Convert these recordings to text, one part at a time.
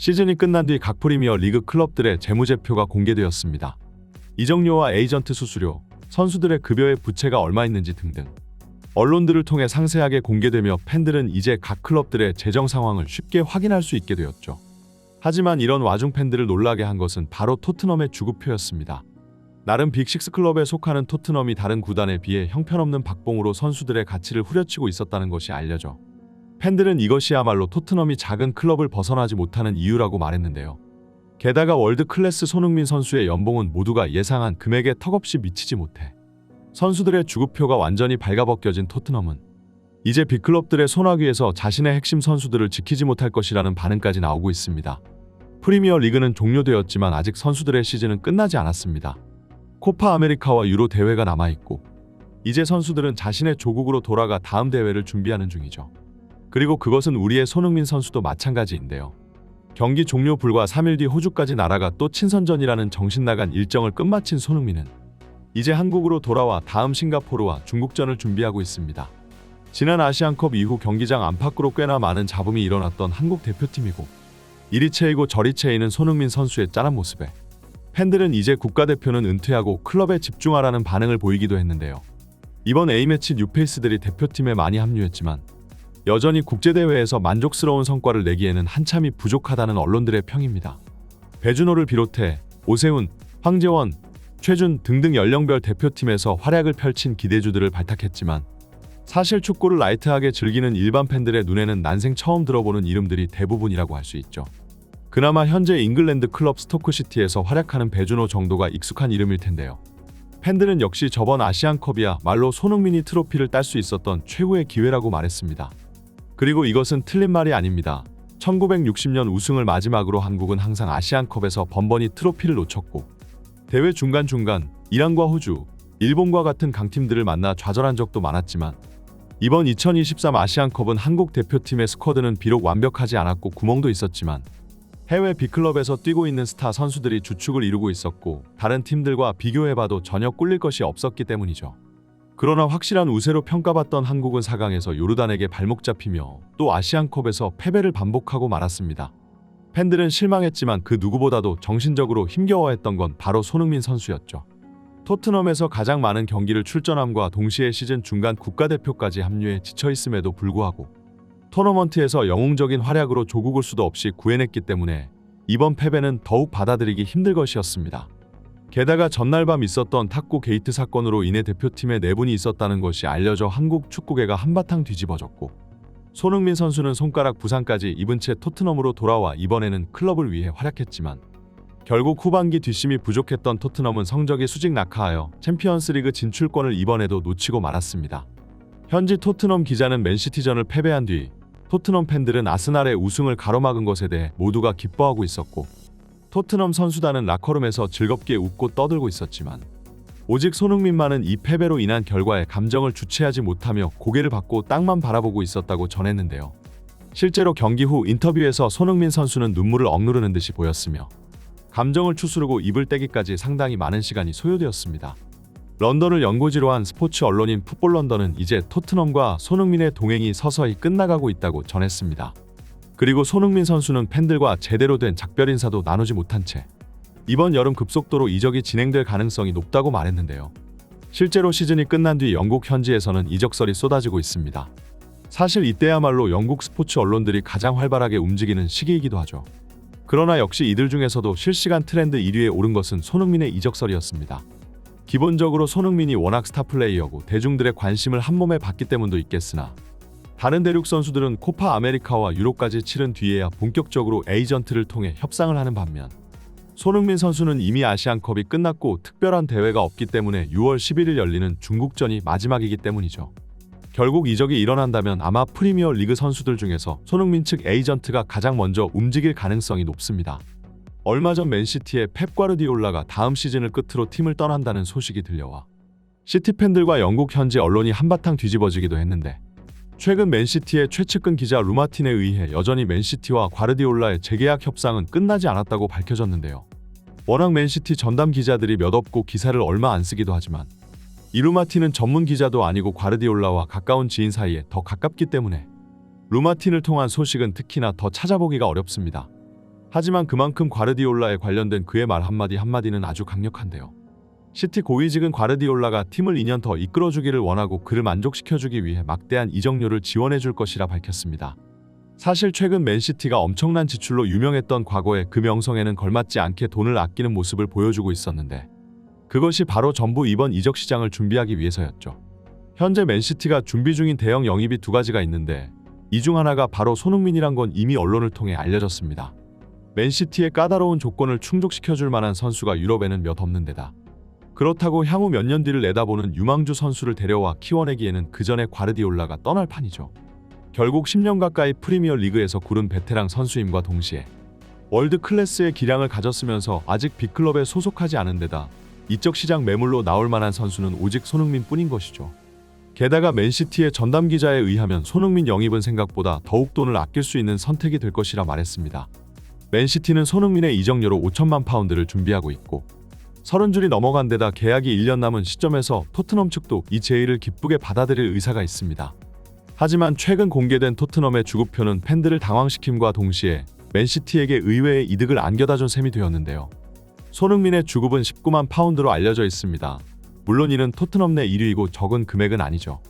시즌이 끝난 뒤 각 프리미어 리그 클럽들의 재무제표가 공개되었습니다. 이적료와 에이전트 수수료, 선수들의 급여의 부채가 얼마 있는지 등등. 언론들을 통해 상세하게 공개되며 팬들은 이제 각 클럽들의 재정 상황을 쉽게 확인할 수 있게 되었죠. 하지만 이런 와중 팬들을 놀라게 한 것은 바로 토트넘의 주급표였습니다. 나름 빅식스 클럽에 속하는 토트넘이 다른 구단에 비해 형편없는 박봉으로 선수들의 가치를 후려치고 있었다는 것이 알려져 팬들은 이것이야말로 토트넘이 작은 클럽을 벗어나지 못하는 이유라고 말했는데요. 게다가 월드 클래스 손흥민 선수의 연봉은 모두가 예상한 금액에 턱없이 미치지 못해 선수들의 주급표가 완전히 발가벗겨진 토트넘은 이제 빅클럽들의 소나귀에서 자신의 핵심 선수들을 지키지 못할 것이라는 반응까지 나오고 있습니다. 프리미어 리그는 종료되었지만 아직 선수들의 시즌은 끝나지 않았습니다. 코파 아메리카와 유로 대회가 남아있고 이제 선수들은 자신의 조국으로 돌아가 다음 대회를 준비하는 중이죠. 그리고 그것은 우리의 손흥민 선수도 마찬가지인데요. 경기 종료 불과 3일 뒤 호주까지 날아가 또 친선전이라는 정신나간 일정을 끝마친 손흥민은 이제 한국으로 돌아와 다음 싱가포르와 중국전을 준비하고 있습니다. 지난 아시안컵 이후 경기장 안팎으로 꽤나 많은 잡음이 일어났던 한국 대표팀이고 이리 채이고 저리 채이는 손흥민 선수의 짠한 모습에 팬들은 이제 국가대표는 은퇴하고 클럽에 집중하라는 반응을 보이기도 했는데요. 이번 A매치 뉴페이스들이 대표팀에 많이 합류했지만 여전히 국제대회에서 만족스러운 성과를 내기에는 한참이 부족하다는 언론들의 평입니다. 배준호를 비롯해 오세훈, 황재원, 최준 등등 연령별 대표팀에서 활약을 펼친 기대주들을 발탁했지만 사실 축구를 라이트하게 즐기는 일반 팬들의 눈에는 난생 처음 들어보는 이름들이 대부분이라고 할 수 있죠. 그나마 현재 잉글랜드 클럽 스토크시티에서 활약하는 배준호 정도가 익숙한 이름일 텐데요. 팬들은 역시 저번 아시안컵이야말로 손흥민이 트로피를 딸 수 있었던 최고의 기회라고 말했습니다. 그리고 이것은 틀린 말이 아닙니다. 1960년 우승을 마지막으로 한국은 항상 아시안컵에서 번번이 트로피를 놓쳤고 대회 중간중간 이란과 호주, 일본과 같은 강팀들을 만나 좌절한 적도 많았지만 이번 2023 아시안컵은 한국 대표팀의 스쿼드는 비록 완벽하지 않았고 구멍도 있었지만 해외 빅클럽에서 뛰고 있는 스타 선수들이 주축을 이루고 있었고 다른 팀들과 비교해봐도 전혀 꿀릴 것이 없었기 때문이죠. 그러나 확실한 우세로 평가받던 한국은 4강에서 요르단에게 발목 잡히며 또 아시안컵에서 패배를 반복하고 말았습니다. 팬들은 실망했지만 그 누구보다도 정신적으로 힘겨워했던 건 바로 손흥민 선수였죠. 토트넘에서 가장 많은 경기를 출전함과 동시에 시즌 중간 국가대표까지 합류해 지쳐있음에도 불구하고 토너먼트에서 영웅적인 활약으로 조국을 수도 없이 구해냈기 때문에 이번 패배는 더욱 받아들이기 힘들 것이었습니다. 게다가 전날 밤 있었던 탁구 게이트 사건으로 인해 대표팀에 내분이 있었다는 것이 알려져 한국 축구계가 한바탕 뒤집어졌고 손흥민 선수는 손가락 부상까지 입은 채 토트넘으로 돌아와 이번에는 클럽을 위해 활약했지만 결국 후반기 뒷심이 부족했던 토트넘은 성적이 수직 낙하하여 챔피언스리그 진출권을 이번에도 놓치고 말았습니다. 현지 토트넘 기자는 맨시티전을 패배한 뒤 토트넘 팬들은 아스날의 우승을 가로막은 것에 대해 모두가 기뻐하고 있었고 토트넘 선수단은 라커룸에서 즐겁게 웃고 떠들고 있었지만 오직 손흥민만은 이 패배로 인한 결과에 감정을 주체하지 못하며 고개를 받고 땅만 바라보고 있었다고 전했는데요. 실제로 경기 후 인터뷰에서 손흥민 선수는 눈물을 억누르는 듯이 보였으며 감정을 추스르고 입을 떼기까지 상당히 많은 시간이 소요되었습니다. 런던을 연고지로 한 스포츠 언론인 풋볼런던은 이제 토트넘과 손흥민의 동행이 서서히 끝나가고 있다고 전했습니다. 그리고 손흥민 선수는 팬들과 제대로 된 작별 인사도 나누지 못한 채 이번 여름 급속도로 이적이 진행될 가능성이 높다고 말했는데요. 실제로 시즌이 끝난 뒤 영국 현지에서는 이적설이 쏟아지고 있습니다. 사실 이때야말로 영국 스포츠 언론들이 가장 활발하게 움직이는 시기이기도 하죠. 그러나 역시 이들 중에서도 실시간 트렌드 1위에 오른 것은 손흥민의 이적설이었습니다. 기본적으로 손흥민이 워낙 스타 플레이어고 대중들의 관심을 한몸에 받기 때문도 있겠으나 다른 대륙 선수들은 코파 아메리카와 유로까지 치른 뒤에야 본격적으로 에이전트를 통해 협상을 하는 반면 손흥민 선수는 이미 아시안컵이 끝났고 특별한 대회가 없기 때문에 6월 11일 열리는 중국전이 마지막이기 때문이죠. 결국 이적이 일어난다면 아마 프리미어 리그 선수들 중에서 손흥민 측 에이전트가 가장 먼저 움직일 가능성이 높습니다. 얼마 전 맨시티의 펩 과르디올라가 다음 시즌을 끝으로 팀을 떠난다는 소식이 들려와 시티 팬들과 영국 현지 언론이 한바탕 뒤집어지기도 했는데 최근 맨시티의 최측근 기자 루마틴에 의해 여전히 맨시티와 과르디올라의 재계약 협상은 끝나지 않았다고 밝혀졌는데요. 워낙 맨시티 전담 기자들이 몇 없고 기사를 얼마 안 쓰기도 하지만 이 루마틴은 전문 기자도 아니고 과르디올라와 가까운 지인 사이에 더 가깝기 때문에 루마틴을 통한 소식은 특히나 더 찾아보기가 어렵습니다. 하지만 그만큼 과르디올라에 관련된 그의 말 한마디는 아주 강력한데요. 시티 고위직은 과르디올라가 팀을 2년 더 이끌어주기를 원하고 그를 만족시켜주기 위해 막대한 이적료를 지원해줄 것이라 밝혔습니다. 사실 최근 맨시티가 엄청난 지출로 유명했던 과거에 그 명성에는 걸맞지 않게 돈을 아끼는 모습을 보여주고 있었는데 그것이 바로 전부 이번 이적 시장을 준비하기 위해서였죠. 현재 맨시티가 준비 중인 대형 영입이 두 가지가 있는데 이 중 하나가 바로 손흥민이란 건 이미 언론을 통해 알려졌습니다. 맨시티의 까다로운 조건을 충족시켜줄 만한 선수가 유럽에는 몇 없는 데다 그렇다고 향후 몇 년 뒤를 내다보는 유망주 선수를 데려와 키워내기에는 그 전에 과르디올라가 떠날 판이죠. 결국 10년 가까이 프리미어 리그에서 구른 베테랑 선수임과 동시에 월드 클래스의 기량을 가졌으면서 아직 빅클럽에 소속하지 않은 데다 이적 시장 매물로 나올 만한 선수는 오직 손흥민 뿐인 것이죠. 게다가 맨시티의 전담 기자에 의하면 손흥민 영입은 생각보다 더욱 돈을 아낄 수 있는 선택이 될 것이라 말했습니다. 맨시티는 손흥민의 이적료로 5천만 파운드를 준비하고 있고 30줄이 넘어간 데다 계약이 1년 남은 시점에서 토트넘 측도 이 제의를 기쁘게 받아들일 의사가 있습니다. 하지만 최근 공개된 토트넘의 주급표는 팬들을 당황시킴과 동시에 맨시티에게 의외의 이득을 안겨다준 셈이 되었는데요. 손흥민의 주급은 19만 파운드로 알려져 있습니다. 물론 이는 토트넘 내 1위이고 적은 금액은 아니죠.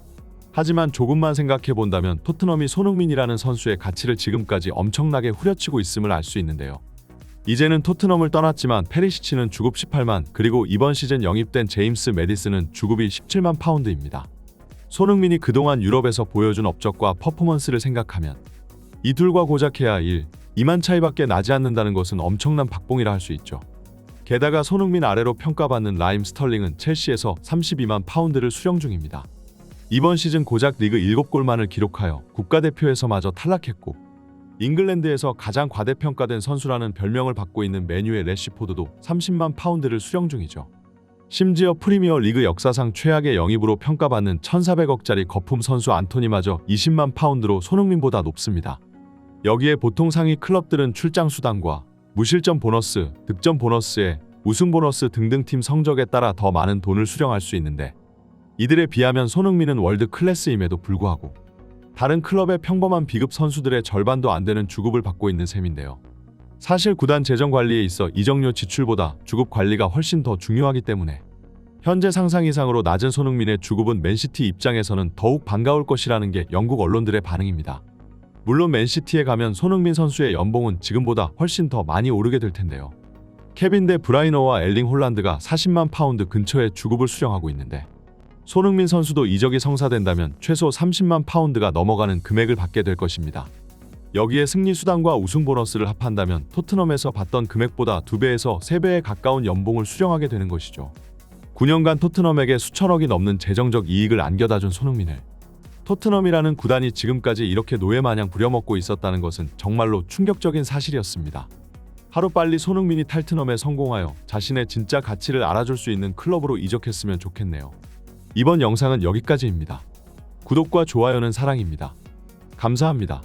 하지만 조금만 생각해본다면 토트넘이 손흥민이라는 선수의 가치를 지금까지 엄청나게 후려치고 있음을 알 수 있는데요. 이제는 토트넘을 떠났지만 페리시치는 주급 18만 그리고 이번 시즌 영입된 제임스 매디슨은 주급이 17만 파운드입니다. 손흥민이 그동안 유럽에서 보여준 업적과 퍼포먼스를 생각하면 이 둘과 고작 해야 2만 차이밖에 나지 않는다는 것은 엄청난 박봉이라 할 수 있죠. 게다가 손흥민 아래로 평가받는 라임 스털링은 첼시에서 32만 파운드를 수령 중입니다. 이번 시즌 고작 리그 7골만을 기록하여 국가대표에서마저 탈락했고 잉글랜드에서 가장 과대평가된 선수라는 별명을 받고 있는 맨유의 래시포드도 30만 파운드를 수령 중이죠. 심지어 프리미어 리그 역사상 최악의 영입으로 평가받는 1,400억짜리 거품 선수 안토니마저 20만 파운드로 손흥민보다 높습니다. 여기에 보통 상위 클럽들은 출장 수당과 무실점 보너스, 득점 보너스에 우승 보너스 등등 팀 성적에 따라 더 많은 돈을 수령할 수 있는데 이들에 비하면 손흥민은 월드 클래스임에도 불구하고 다른 클럽의 평범한 비급 선수들의 절반도 안 되는 주급을 받고 있는 셈인데요. 사실 구단 재정 관리에 있어 이적료 지출보다 주급 관리가 훨씬 더 중요하기 때문에 현재 상상 이상으로 낮은 손흥민의 주급은 맨시티 입장에서는 더욱 반가울 것이라는 게 영국 언론들의 반응입니다. 물론 맨시티에 가면 손흥민 선수의 연봉은 지금보다 훨씬 더 많이 오르게 될 텐데요. 케빈 데 브라이너와 엘링 홀란드가 40만 파운드 근처의 주급을 수령하고 있는데 손흥민 선수도 이적이 성사된다면 최소 30만 파운드가 넘어가는 금액을 받게 될 것입니다. 여기에 승리 수당과 우승 보너스를 합한다면 토트넘에서 받던 금액보다 2배에서 3배에 가까운 연봉을 수령하게 되는 것이죠. 9년간 토트넘에게 수천억이 넘는 재정적 이익을 안겨다준 손흥민을 토트넘이라는 구단이 지금까지 이렇게 노예마냥 부려먹고 있었다는 것은 정말로 충격적인 사실이었습니다. 하루빨리 손흥민이 탈트넘에 성공하여 자신의 진짜 가치를 알아줄 수 있는 클럽으로 이적했으면 좋겠네요. 이번 영상은 여기까지입니다. 구독과 좋아요는 사랑입니다. 감사합니다.